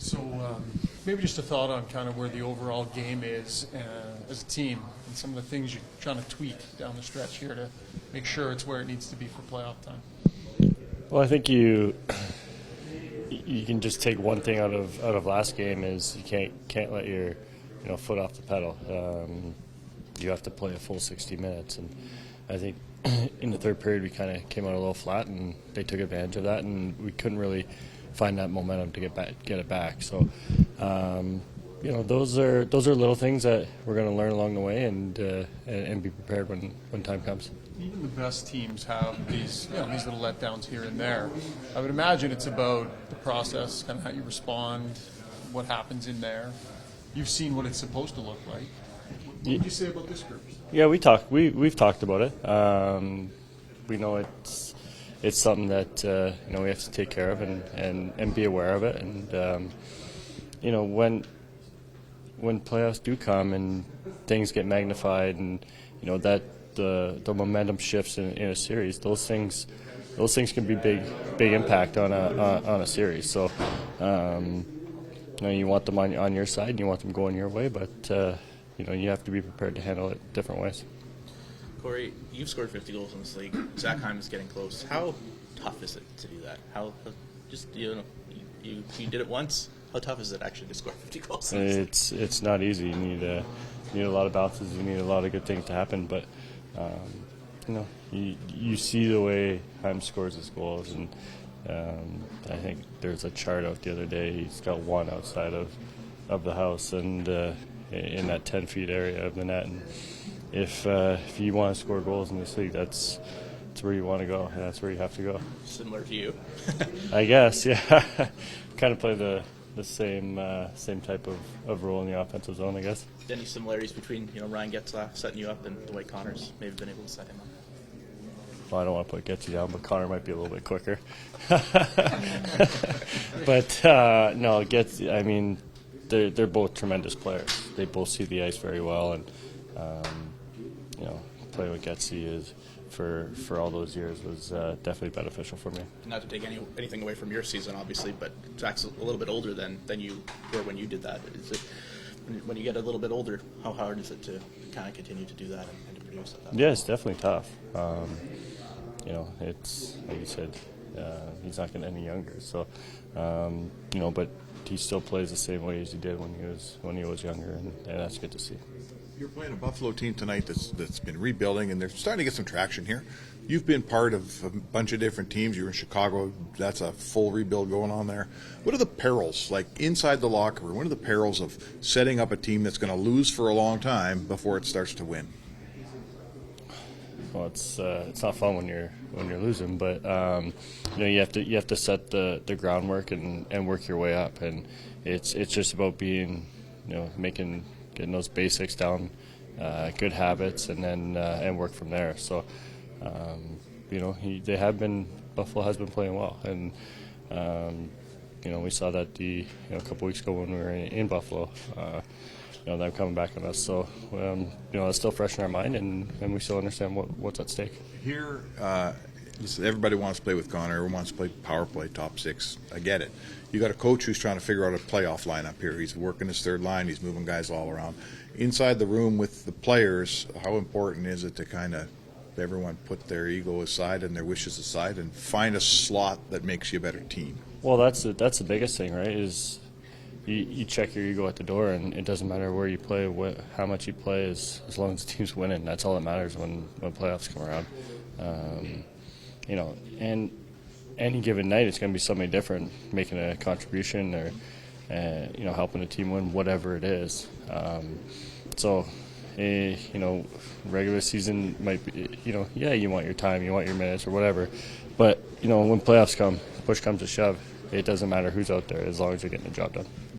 So maybe just a thought on kind of where the overall game is as a team and some of the things you're trying to tweak down the stretch here to make sure it's where it needs to be for playoff time. Well, I think you can just take one thing out of last game is you can't let your foot off the pedal. You have to play a full 60 minutes, and I think in the third period we kind of came out a little flat, and they took advantage of that, and we couldn't really find that momentum to get it back. So, those are little things that we're going to learn along the way, and be prepared when time comes. Even the best teams have these these little letdowns here and there. I would imagine it's about the process, kind of how you respond, what happens in there. You've seen what it's supposed to look like. What would you say about this group? Yeah, we've talked about it. We know it's something that we have to take care of and be aware of it. And when playoffs do come and things get magnified, and that the momentum shifts in a series, those things can be big impact on a series. So you want them on your side, and you want them going your way, but you have to be prepared to handle it different ways. Corey, you've scored 50 goals in this league. Zach Hyman is getting close. How tough is it to do that? You did it once. How tough is it actually to score 50 goals? It's not easy. You need a lot of bounces. You need a lot of good things to happen. But you see the way Hyman scores his goals, and I think there's a chart out the other day. He's got one outside of the house, and in that 10 feet area of the net. And if you want to score goals in this league, that's where you want to go, and that's where you have to go. Similar to you. I guess, yeah. Kind of play the same type of role in the offensive zone, I guess. Any similarities between Ryan Getzlaf setting you up and the way Connor's maybe been able to set him up? Well, I don't want to put Getzy down, but Connor might be a little bit quicker. But no, Getzy, I mean, they're both tremendous players. They both see the ice very well, and playing with Getzy is for all those years was definitely beneficial for me. Not to take anything away from your season, obviously, but Zach's a little bit older than you were when you did that. Is it, when you get a little bit older, how hard is it to kind of continue to do that and to produce at that? Yeah, it's definitely tough. It's like you said, he's not getting any younger. So, but he still plays the same way as he did when he was younger, and that's good to see. You're playing a Buffalo team tonight that's been rebuilding, and they're starting to get some traction here. You've been part of a bunch of different teams. You were in Chicago. That's a full rebuild going on there. What are the perils, like inside the locker room, what are the perils of setting up a team that's going to lose for a long time before it starts to win? Well, it's not fun when you're losing, but you have to set the groundwork and work your way up, and it's just about being getting those basics down, good habits, and then and work from there. So Buffalo has been playing well, and we saw that a couple weeks ago when we were in Buffalo. Them coming back on us. So, it's still fresh in our mind, and we still understand what's at stake. Here, everybody wants to play with Connor. Everyone wants to play power play, top six. I get it. You got a coach who's trying to figure out a playoff lineup here. He's working his third line. He's moving guys all around. Inside the room with the players, how important is it to kind of everyone put their ego aside and their wishes aside and find a slot that makes you a better team? Well, that's the biggest thing, right? Is you check your ego at the door, and it doesn't matter where you play, how much you play, as long as the team's winning. That's all that matters when playoffs come around. And any given night, it's going to be somebody different making a contribution or helping a team win, whatever it is. Regular season might be, you want your time, you want your minutes or whatever. But when playoffs come, push comes to shove, it doesn't matter who's out there as long as you're getting the job done.